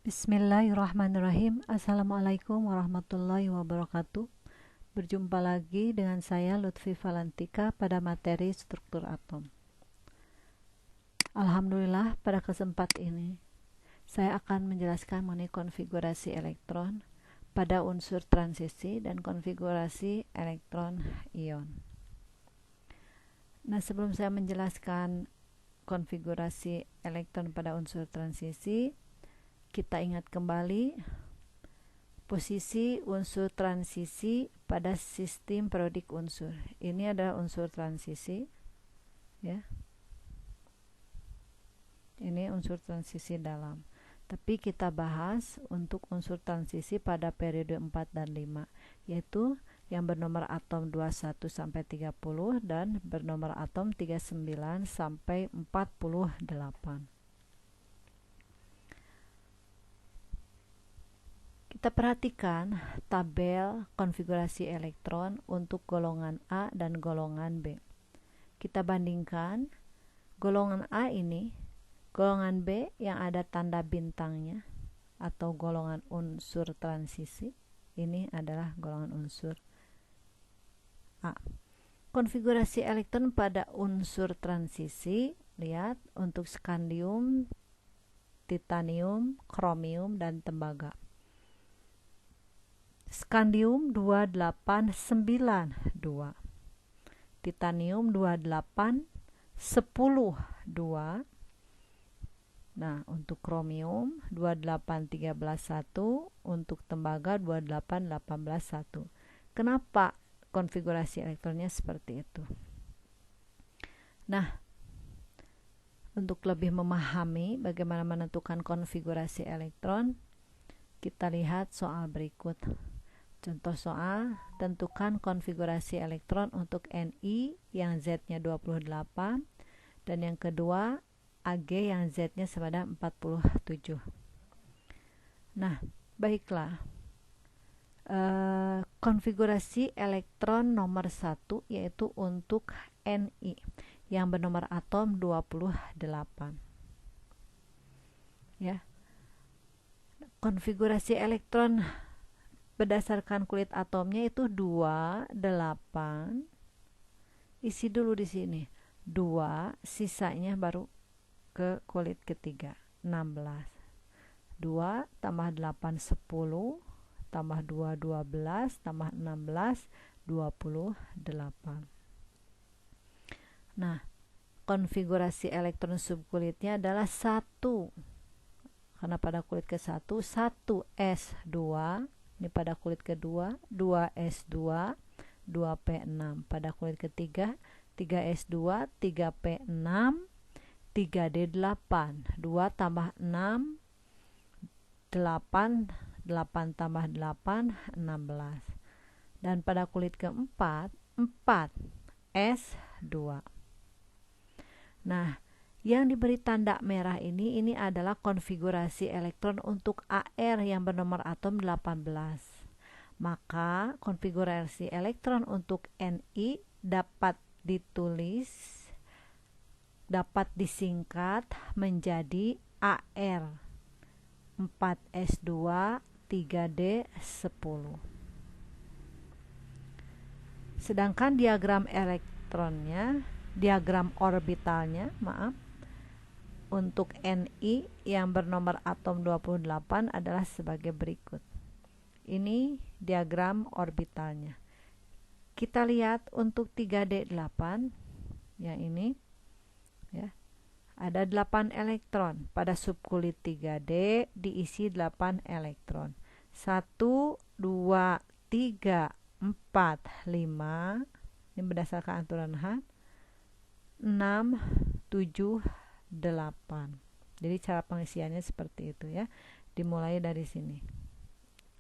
Bismillahirrahmanirrahim. Assalamualaikum warahmatullahi wabarakatuh. Berjumpa lagi dengan saya Lutfi Valantika pada materi struktur atom. Alhamdulillah, pada kesempatan ini saya akan menjelaskan mengenai konfigurasi elektron pada unsur transisi dan konfigurasi elektron ion. Nah, sebelum saya menjelaskan konfigurasi elektron pada unsur transisi, kita ingat kembali posisi unsur transisi pada sistem periodik unsur. Ini adalah unsur transisi, ya. Ini unsur transisi dalam. Tapi kita bahas untuk unsur transisi pada periode 4 dan 5, yaitu yang bernomor atom 21 sampai 30 dan bernomor atom 39 sampai 48. Kita perhatikan tabel konfigurasi elektron untuk golongan A dan golongan B. Kita bandingkan golongan A ini, golongan B yang ada tanda bintangnya atau golongan unsur transisi. Ini adalah golongan unsur A. Konfigurasi elektron pada unsur transisi, lihat untuk skandium, titanium, kromium, dan tembaga. Skandium 2892, titanium 2810-2. Nah, untuk kromium 28131, untuk tembaga 28181. Kenapa konfigurasi elektronnya seperti itu? Nah, untuk lebih memahami bagaimana menentukan konfigurasi elektron, kita lihat soal berikut. Contoh soal, tentukan konfigurasi elektron untuk Ni yang Z-nya 28 dan yang kedua Ag yang Z-nya sepada 47. Nah, baiklah. Konfigurasi elektron nomor 1 yaitu untuk Ni yang bernomor atom 28. Ya. Konfigurasi elektron berdasarkan kulit atomnya itu 28. Isi dulu di sini 2, sisanya baru ke kulit ketiga 16. 2 tambah 8 10, tambah 2 12, tambah 16 28. Nah, konfigurasi elektron subkulitnya adalah 1. Karena pada kulit ke-1 1s2, ini pada kulit kedua 2s2 2p6, pada kulit ketiga 3s2 3p6 3d8, 2 tambah 6 8, 8 tambah 8 16, dan pada kulit keempat 4s2. Nah, yang diberi tanda merah ini adalah konfigurasi elektron untuk Ar yang bernomor atom 18. Maka konfigurasi elektron untuk Ni dapat disingkat menjadi Ar 4s2 3d10. Sedangkan diagram orbitalnya, untuk Ni yang bernomor atom 28 adalah sebagai berikut. Ini diagram orbitalnya. Kita lihat untuk 3D8 yang ini, ya. Ada 8 elektron. Pada subkulit 3D diisi 8 elektron. 1 2 3 4 5. Ini berdasarkan aturan H. 6 7 8. Jadi cara pengisiannya seperti itu, ya. Dimulai dari sini,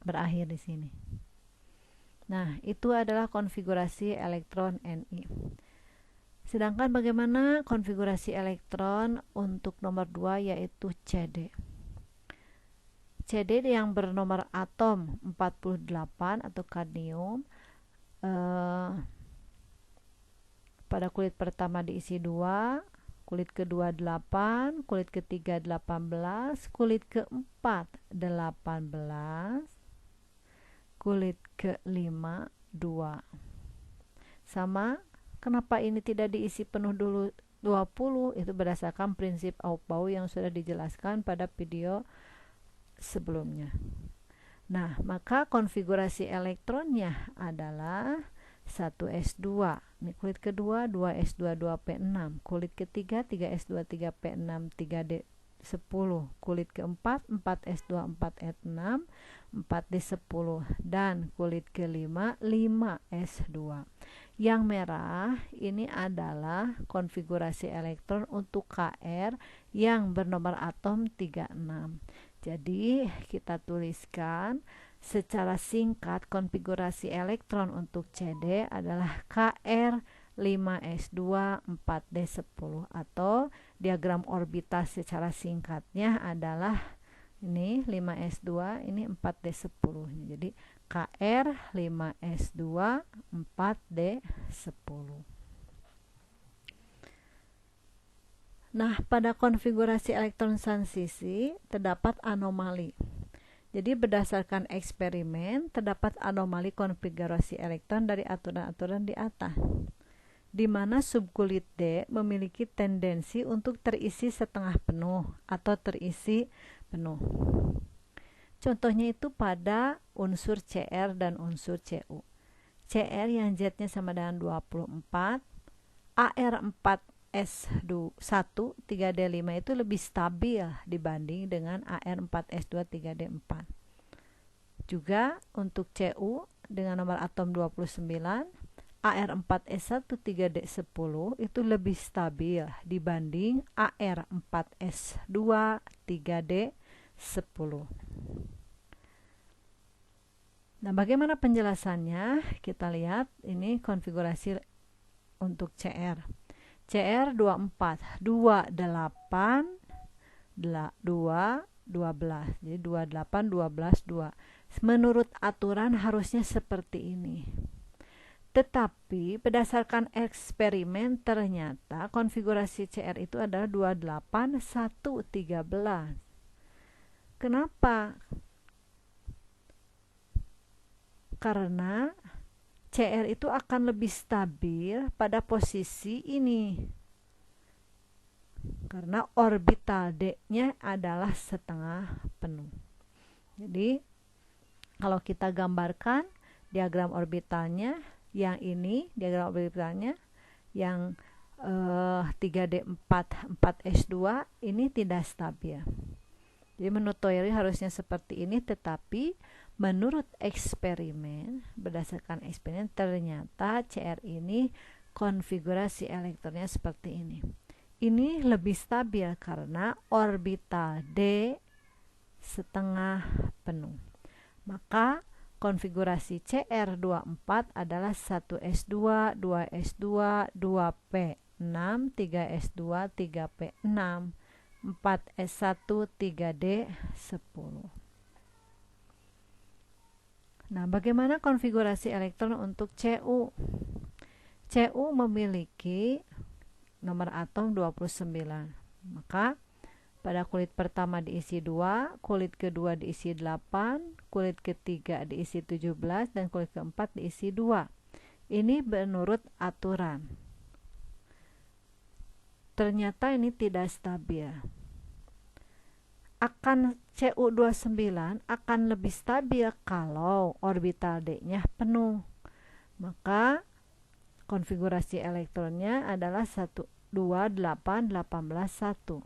berakhir di sini. Nah, itu adalah konfigurasi elektron Ni. Sedangkan bagaimana konfigurasi elektron untuk nomor 2 yaitu CD. CD yang bernomor atom 48 atau kadmium, pada kulit pertama diisi 2, kulit kedua 8, kulit ketiga 18, kulit keempat 18, kulit kelima 2. Sama, kenapa ini tidak diisi penuh dulu 20? Itu berdasarkan prinsip Aufbau yang sudah dijelaskan pada video sebelumnya. Nah, maka konfigurasi elektronnya adalah 1s2. Ini kulit kedua 2s2 2p6, kulit ketiga 3s2 3p6 3d10, kulit keempat 4s2 4s6 4d10, dan kulit kelima 5s2. Yang merah ini adalah konfigurasi elektron untuk Kr yang bernomor atom 36. Jadi kita tuliskan secara singkat konfigurasi elektron untuk CD adalah Kr 5s2 4d10, atau diagram orbital secara singkatnya adalah ini 5s2, ini 4d10. Jadi Kr 5s2 4d10. Nah, pada konfigurasi elektron transisi terdapat anomali. Jadi berdasarkan eksperimen terdapat anomali konfigurasi elektron dari aturan-aturan di atas, di mana subkulit D memiliki tendensi untuk terisi setengah penuh atau terisi penuh. Contohnya itu pada unsur Cr dan unsur Cu. Cr yang Z-nya sama dengan 24, Ar4s1 3d5 itu lebih stabil dibanding dengan Ar4s2 3d4. Juga untuk Cu dengan nomor atom 29, Ar4s1 3d10 itu lebih stabil dibanding Ar4s2 3d10. Nah, bagaimana penjelasannya? Kita lihat ini konfigurasi untuk Cr. Cr 24, 28, 2, 12. Jadi 28, 12, 2. Menurut aturan harusnya seperti ini. Tetapi berdasarkan eksperimen ternyata konfigurasi Cr itu adalah 28, 1, 13. Kenapa? Karena Cr itu akan lebih stabil pada posisi ini, karena orbital D-nya adalah setengah penuh. Jadi kalau kita gambarkan diagram orbitalnya, yang ini diagram orbitalnya yang 3D4 4s2 ini tidak stabil. Jadi menurut teori harusnya seperti ini, tetapi menurut eksperimen, berdasarkan eksperimen ternyata Cr ini konfigurasi elektronnya seperti ini. Ini lebih stabil karena orbital D setengah penuh. Maka konfigurasi Cr24 adalah 1s2, 2s2, 2p6, 3s2, 3p6, 4s1, 3d10. Nah, bagaimana konfigurasi elektron untuk Cu? Cu memiliki nomor atom 29. Maka pada kulit pertama diisi 2, kulit kedua diisi 8, kulit ketiga diisi 17, dan kulit keempat diisi 2. Ini menurut aturan. Ternyata ini tidak stabil. Akan Cu29 akan lebih stabil kalau orbital D-nya penuh. Maka konfigurasi elektronnya adalah 1, 2, 8, 18, 1.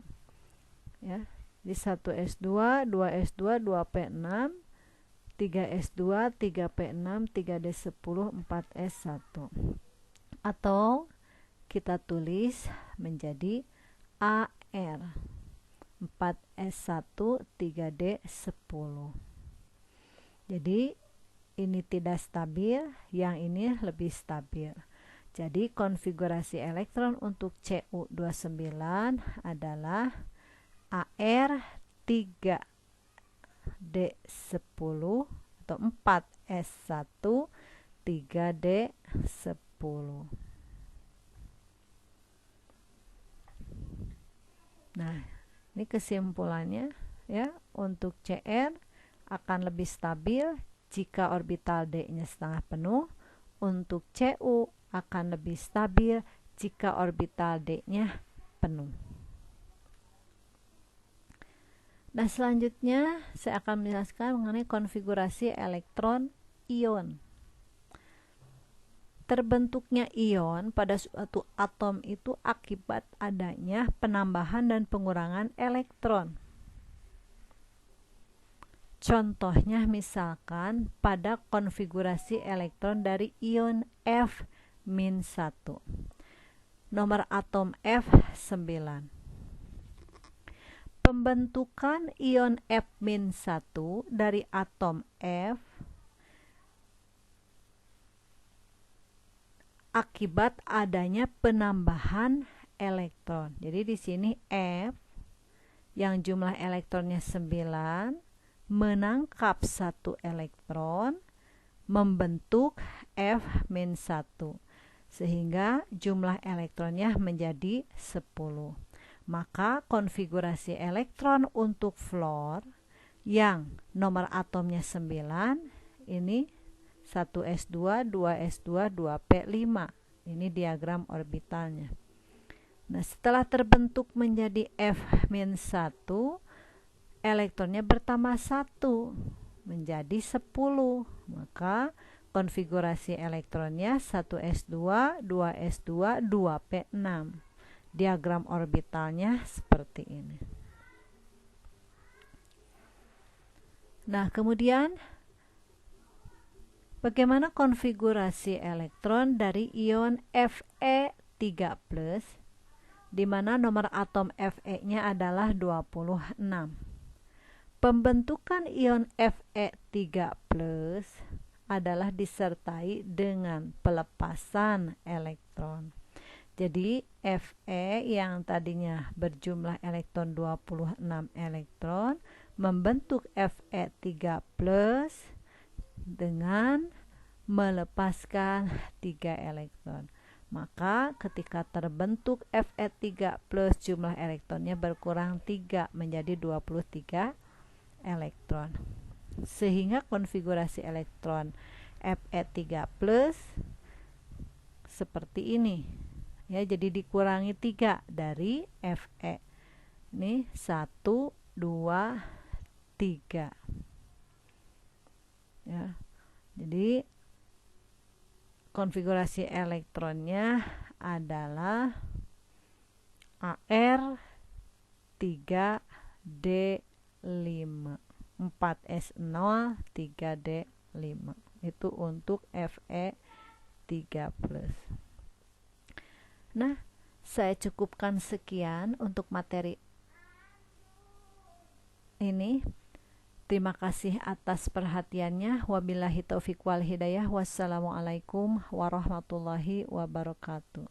Ya, di 1s2, 2s2, 2p6, 3s2, 3p6, 3d10, 4s1. Atau kita tulis menjadi AR 4s1 3d10. Jadi ini tidak stabil, yang ini lebih stabil. Jadi konfigurasi elektron untuk Cu29 adalah AR 3d10 atau 4s1 3d10. Nah, ini kesimpulannya ya, untuk Cr akan lebih stabil jika orbital D-nya setengah penuh. Untuk Cu akan lebih stabil jika orbital D-nya penuh. Nah, selanjutnya saya akan menjelaskan mengenai konfigurasi elektron ion. Terbentuknya ion pada suatu atom itu akibat adanya penambahan dan pengurangan elektron. Contohnya misalkan pada konfigurasi elektron dari ion F-1. Nomor atom F9. Pembentukan ion F-1 dari atom F akibat adanya penambahan elektron. Jadi di sini F yang jumlah elektronnya 9 menangkap 1 elektron membentuk F-1 sehingga jumlah elektronnya menjadi 10. Maka konfigurasi elektron untuk fluor yang nomor atomnya 9 ini 1s2, 2s2, 2p5. Ini diagram orbitalnya. Nah, setelah terbentuk menjadi F-1, elektronnya bertambah 1 menjadi 10. Maka konfigurasi elektronnya 1s2, 2s2, 2p6. Diagram orbitalnya seperti ini. Nah, kemudian bagaimana konfigurasi elektron dari ion Fe3+, di mana nomor atom Fe-nya adalah 26. Pembentukan ion Fe3+ adalah disertai dengan pelepasan elektron. Jadi Fe yang tadinya berjumlah elektron 26 elektron membentuk Fe3+ dengan melepaskan 3 elektron. Maka ketika terbentuk Fe3+ jumlah elektronnya berkurang 3 menjadi 23 elektron. Sehingga konfigurasi elektron Fe3+ seperti ini. Ya, jadi dikurangi 3 dari Fe. Ini 1, 2, 3. Ya. Jadi konfigurasi elektronnya adalah Ar3D5, 4s0, 3d5. Itu untuk Fe3+. Nah, saya cukupkan sekian untuk materi ini. Terima kasih atas perhatiannya. Wabillahi taufiq wal hidayah. Wassalamualaikum warahmatullahi wabarakatuh.